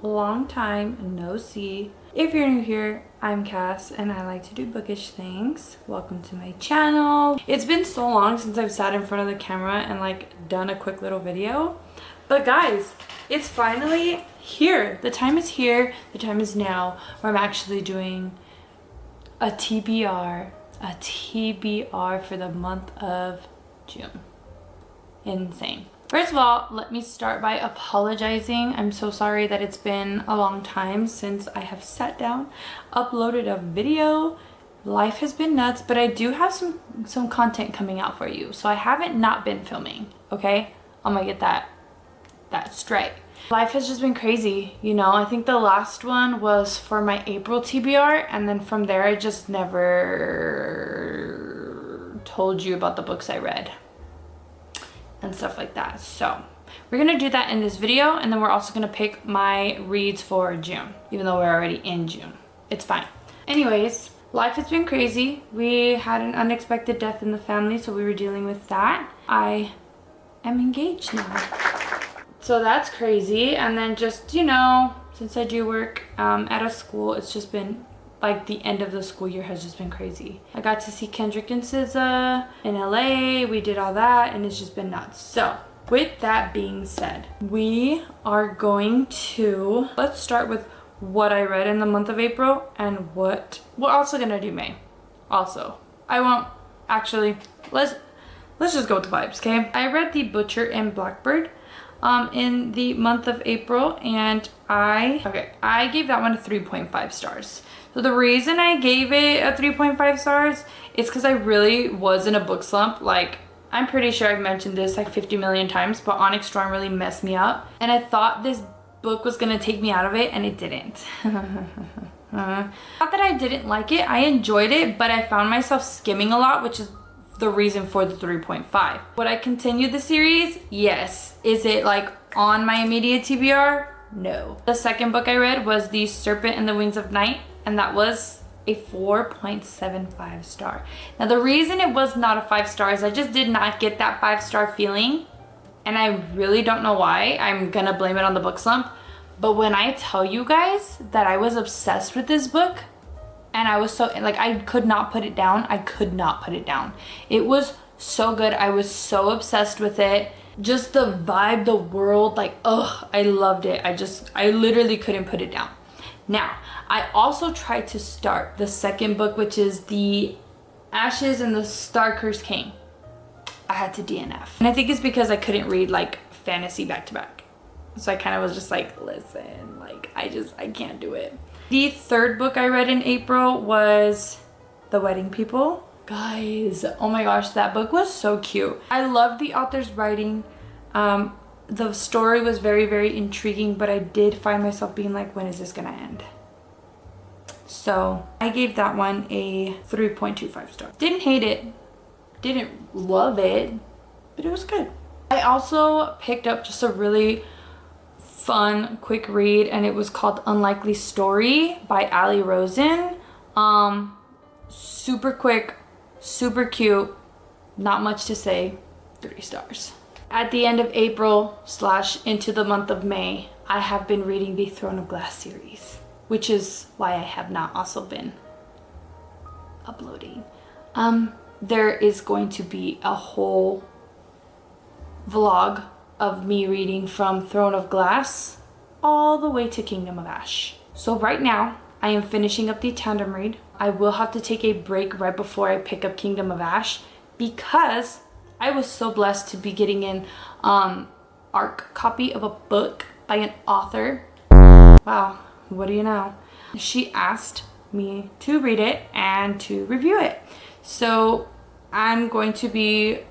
long time no see. If you're new here, I'm Cass and I like to do bookish things. Welcome to my channel. It's been so long since I've sat in front of the camera and like done a quick little video. But guys, it's finally here. The time is here. The time is now where I'm actually doing a TBR for the month of June. Insane. First of all, let me start by apologizing. I'm so sorry that it's been a long time since I have sat down, uploaded a video. Life has been nuts, but I do have some content coming out for you. So I haven't not been filming, okay? I'm gonna get that straight. Life has just been crazy, you know. I think the last one was for my April TBR, and then from there I just never told you about the books I read and stuff like that. So we're gonna do that in this video, and then we're also gonna pick my reads for June, even though we're already in June. It's fine. Anyways, life has been crazy. We had an unexpected death in the family, so we were dealing with that. I am engaged now, so that's crazy. And then just, you know, since I do work at a school, it's just been like the end of the school year has just been crazy. I got to see Kendrick and SZA in LA. We did all that and it's just been nuts. So with that being said, we are going to, let's start with what I read in the month of April and what we're also gonna do May. Also, I won't actually, let's just go with the vibes, okay? I read The Butcher and Blackbird in the month of April, and I gave that one a 3.5 stars. So the reason I gave it a 3.5 stars is because I really was in a book slump. Like, I'm pretty sure I've mentioned this like 50 million times, but Onyx Storm really messed me up. And I thought this book was gonna take me out of it, and it didn't. Not that I didn't like it, I enjoyed it, but I found myself skimming a lot, which is the reason for the 3.5. Would I continue the series? Yes. Is it like on my immediate TBR? No. The second book I read was The Serpent and the Wings of Night, and that was a 4.75 star. Now the reason it was not a 5 star is I just did not get that 5-star feeling, and I really don't know why. I'm gonna blame it on the book slump. But when I tell you guys that I was obsessed with this book, and I was so, like, I could not put it down. I could not put it down. It was so good. I was so obsessed with it. Just the vibe, the world, like, ugh, I loved it. I literally couldn't put it down. Now, I also tried to start the second book, which is The Ashes and the Star-Cursed King. I had to DNF. And I think it's because I couldn't read like fantasy back to back. So I kind of was just like, listen, like, I can't do it. The third book I read in April was The Wedding People. Guys, oh my gosh, that book was so cute. I loved the author's writing. The story was very, very intriguing, but I did find myself being like, when is this gonna end? So I gave that one a 3.25 stars. Didn't hate it, didn't love it, but it was good. I also picked up just a really fun quick read, and it was called Unlikely Story by Ali Rosen. Super quick, super cute, not much to say, 3 stars. At the end of April / into the month of May, I have been reading the Throne of Glass series, which is why I have not also been uploading. There is going to be a whole vlog of me reading from Throne of Glass all the way to Kingdom of Ash. So right now, I am finishing up the tandem read. I will have to take a break right before I pick up Kingdom of Ash, because I was so blessed to be getting an ARC copy of a book by an author. Wow, what do you know? She asked me to read it and to review it. So I'm going to be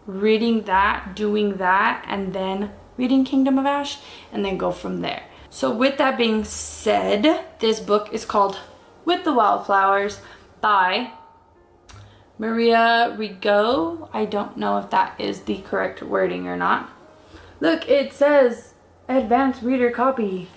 reading that, doing that, and then reading Kingdom of Ash, and then go from there. So with that being said, this book is called With the Wildflowers by Maria Rigo. I don't know if that is the correct wording or not. Look, it says advanced reader copy.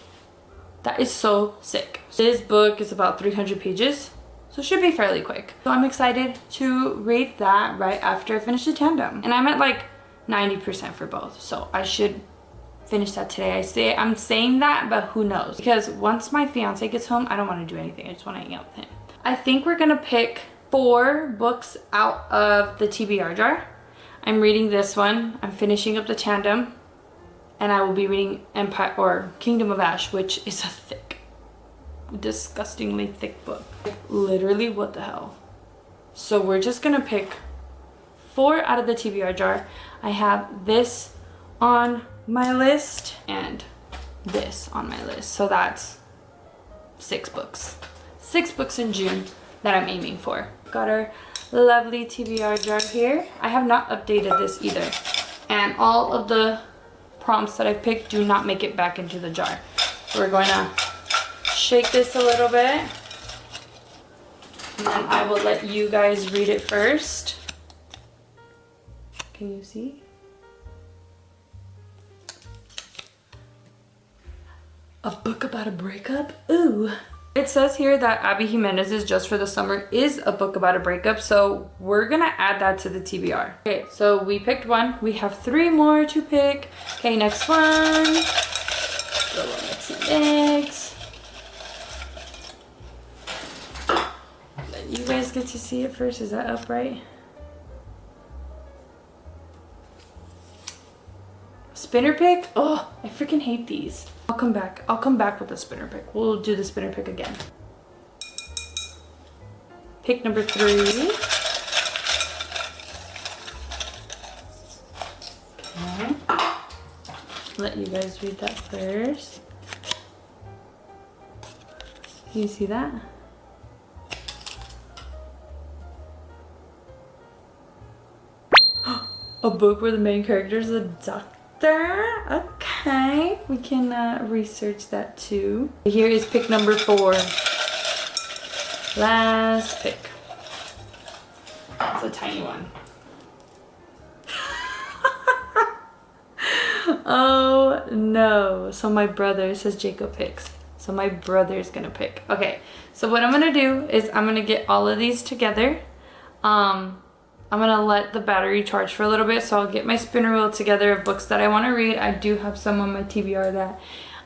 That is so sick. This book is about 300 pages. So it should be fairly quick. So I'm excited to read that right after I finish the tandem. And I'm at like 90% for both. So I should finish that today. I'm saying that, but who knows? Because once my fiance gets home, I don't want to do anything. I just want to hang out with him. I think we're gonna pick 4 books out of the TBR jar. I'm reading this one. I'm finishing up the tandem, and I will be reading Empire or Kingdom of Ash, which is a thick, disgustingly thick book. Literally, what the hell? So we're just gonna pick 4 out of the TBR jar. I have this on my list and this on my list. So that's 6 books. 6 books in June that I'm aiming for. Got our lovely TBR jar here. I have not updated this either. And all of the prompts that I picked do not make it back into the jar. So we're going to shake this a little bit. And then I will let you guys read it first. Can you see? A book about a breakup? Ooh. It says here that Abby Jimenez's Just for the Summer is a book about a breakup, so we're gonna add that to the TBR. Okay, so we picked 1. We have 3 more to pick. Okay, next one. Mix. You guys get to see it first. Is that upright? Spinner pick? Oh, I freaking hate these. I'll come back with a spinner pick. We'll do the spinner pick again. Pick number 3. Okay. Let you guys read that first. Can you see that? A book where the main character is a doctor. Okay, we can research that too. Here is pick number 4. Last pick. It's a tiny one. Oh no. So my brother, says Jacob picks. So my brother's gonna pick. Okay, so what I'm gonna do is I'm gonna get all of these together. I'm gonna let the battery charge for a little bit, so I'll get my spinner wheel together of books that I want to read. I do have some on my TBR that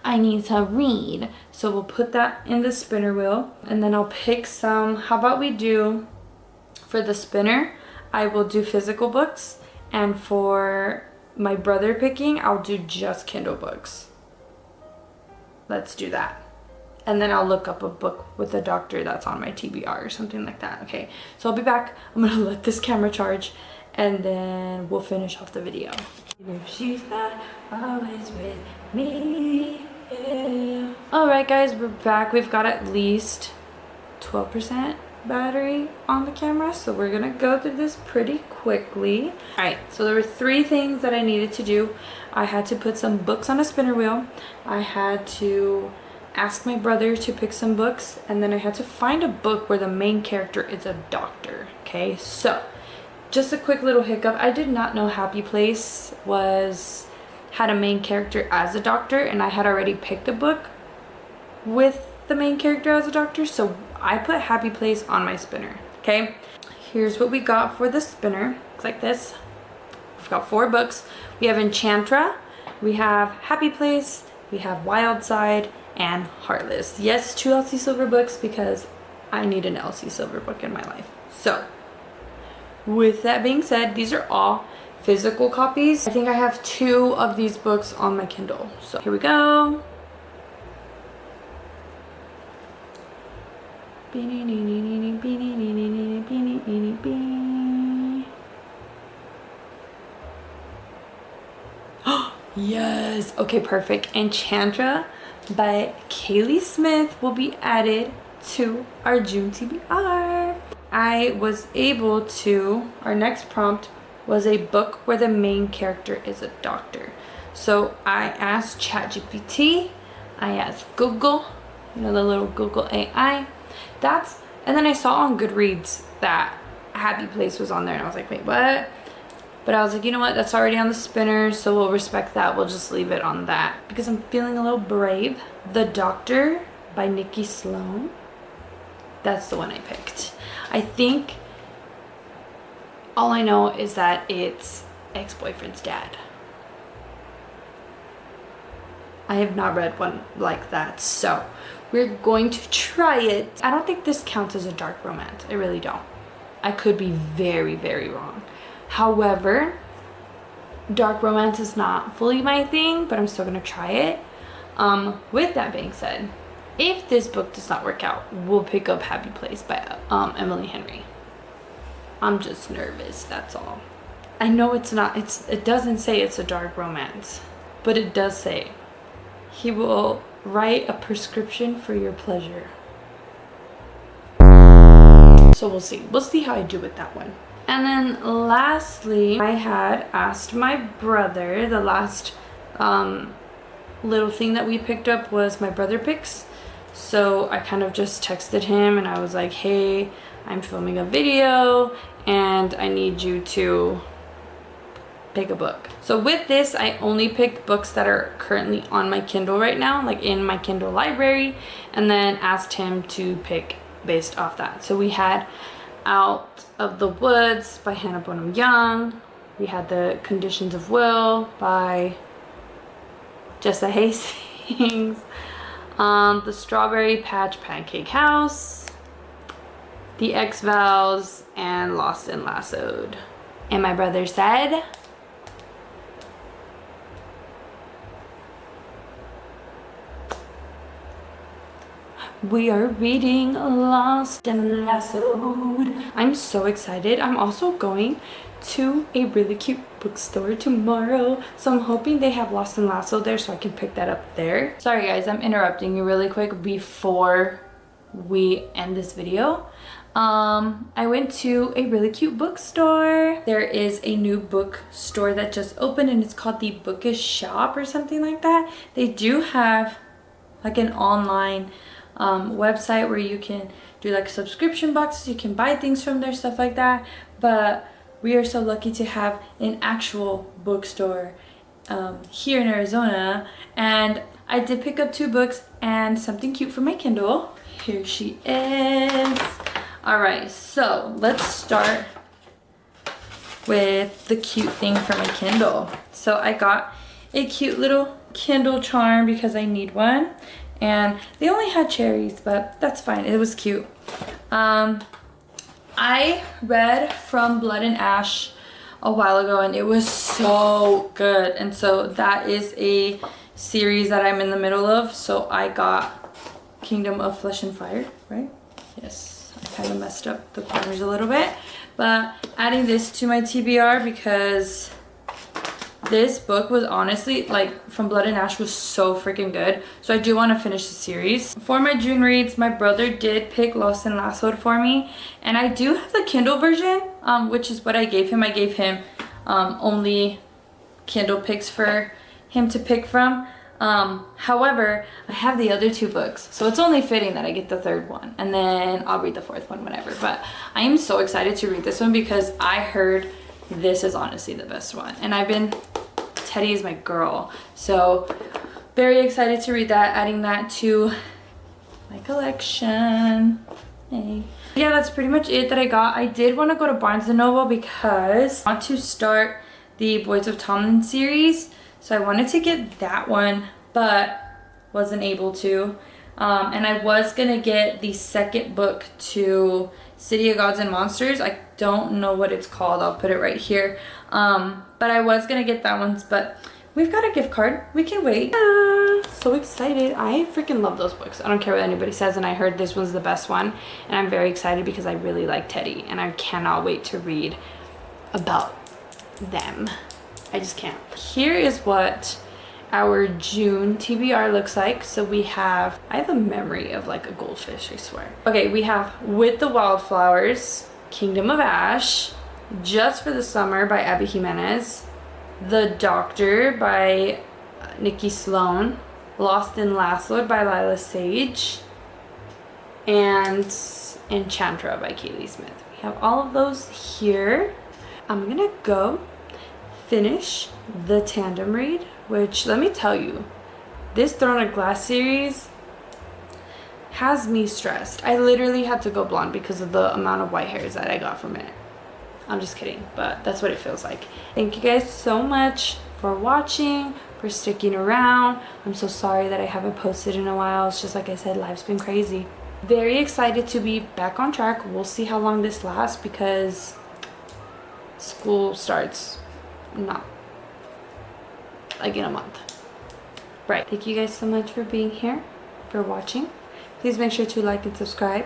I need to read, so we'll put that in the spinner wheel, and then I'll pick some. How about we do, for the spinner, I will do physical books, and for my brother picking, I'll do just Kindle books. Let's do that. And then I'll look up a book with a doctor that's on my TBR or something like that. Okay, so I'll be back. I'm gonna let this camera charge and then we'll finish off the video. If she's not always with me, yeah. All right guys, we're back. We've got at least 12% battery on the camera, so we're gonna go through this pretty quickly. All right, so there were 3 things that I needed to do. I had to put some books on a spinner wheel. I had to ask my brother to pick some books, and then I had to find a book where the main character is a doctor. Okay, so just a quick little hiccup. I did not know Happy Place had a main character as a doctor, and I had already picked a book with the main character as a doctor, so I put Happy Place on my spinner. Okay, here's what we got for the spinner. Looks like this. We've got 4 books. We have Enchantra, we have Happy Place, we have Wild Side, and Heartless. Yes, 2 Elsie Silver books because I need an Elsie Silver book in my life. So with that being said, these are all physical copies. I think I have 2 of these books on my Kindle. So here we go. Yes, okay, perfect. Enchantra by Kaylee Smith will be added to our June TBR. I was able to, our next prompt was a book where the main character is a doctor. So I asked ChatGPT, I asked Google, you know, the little Google AI. And then I saw on Goodreads that Happy Place was on there, and I was like, wait, what? But I was like, you know what, that's already on the spinner, so we'll respect that. We'll just leave it on that because I'm feeling a little brave. The Doctor by Nikki Sloan. That's the one I picked. I think all I know is that it's ex-boyfriend's dad. I have not read one like that, so we're going to try it. I don't think this counts as a dark romance. I really don't. I could be very, very wrong. However, dark romance is not fully my thing, but I'm still gonna try it. With that being said, if this book does not work out, we'll pick up Happy Place by Emily Henry. I'm just nervous, that's all. I know it's not, it doesn't say it's a dark romance, but it does say he will write a prescription for your pleasure. So we'll see. We'll see how I do with that one. And then lastly, I had asked my brother, the last little thing that we picked up was my brother picks. So I kind of just texted him and I was like, hey, I'm filming a video and I need you to pick a book. So with this, I only picked books that are currently on my Kindle right now, like in my Kindle library, and then asked him to pick based off that. So we had Out of the Woods by Hannah Bonham Young. We had The Conditions of Will by Jessa Hastings. The Strawberry Patch Pancake House, The X-Vows, and Lost and Lassoed. And my brother said, we are reading Lost and Lassoed. I'm so excited. I'm also going to a really cute bookstore tomorrow, so I'm hoping they have Lost and Lassoed there so I can pick that up there. Sorry guys, I'm interrupting you really quick before we end this video. I went to a really cute bookstore. There is a new bookstore that just opened and it's called the Bookish Shop or something like that. They do have like an online website where you can do like subscription boxes, you can buy things from there, stuff like that, but we are so lucky to have an actual bookstore here in Arizona, and I did pick up 2 books and something cute for my Kindle. Here she is. Alright, so let's start with the cute thing for my Kindle. So I got a cute little Kindle charm because I need one, and they only had cherries, but that's fine, it was cute. I read From Blood and Ash a while ago and it was so good, and so that is a series that I'm in the middle of. So I got Kingdom of Flesh and Fire, right? Yes, I kind of messed up the corners a little bit, but adding this to my TBR because this book was honestly, like, From Blood and Ash was so freaking good. So I do want to finish the series. For my June reads, my brother did pick Lost and Lassoed for me. And I do have the Kindle version, which is what I gave him. I gave him only Kindle picks for him to pick from. However, I have the other 2 books. So it's only fitting that I get the 3rd one. And then I'll read the 4th one whenever. But I am so excited to read this one because I heard this is honestly the best one. And Teddy is my girl, so very excited to read that, adding that to my collection. Hey. Yeah, that's pretty much it that I got. I did want to go to Barnes & Noble because I want to start the Boys of Tomlin series, so I wanted to get that one but wasn't able to. And I was gonna get the 2nd book to City of Gods and Monsters. I don't know what it's called, I'll put it right here. But I was gonna get that one, but we've got a gift card, we can wait. So excited. I freaking love those books. I don't care what anybody says, and I heard this one's the best one, and I'm very excited because I really like Teddy and I cannot wait to read about them. I just can't. Here is what our June TBR looks like. So we have, I have a memory of like a goldfish, I swear. Okay, we have With the Wildflowers, Kingdom of Ash, Just for the Summer by Abby Jimenez, The Doctor by Nikki Sloan, Lost and Lassoed by Lila Sage, and Enchantra by Kaylee Smith. We have all of those here. I'm gonna go finish the tandem read, which, let me tell you, this Throne of Glass series has me stressed. I literally had to go blonde because of the amount of white hairs that I got from it. I'm just kidding, but that's what it feels like. Thank you guys so much for watching. for sticking around. I'm so sorry that I haven't posted in a while. It's just like I said, life's been crazy. Very excited to be back on track. We'll see how long this lasts because school starts not like in a month. Right. Thank you guys so much for being here, for watching. Please make sure to like and subscribe.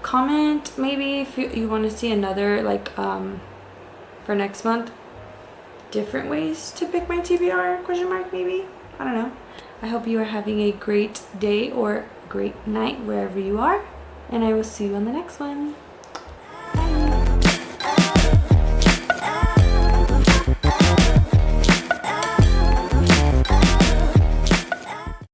Comment maybe if you want to see another like for next month, different ways to pick my TBR question mark maybe. I don't know. I hope you are having a great day or great night wherever you are, and I will see you on the next one.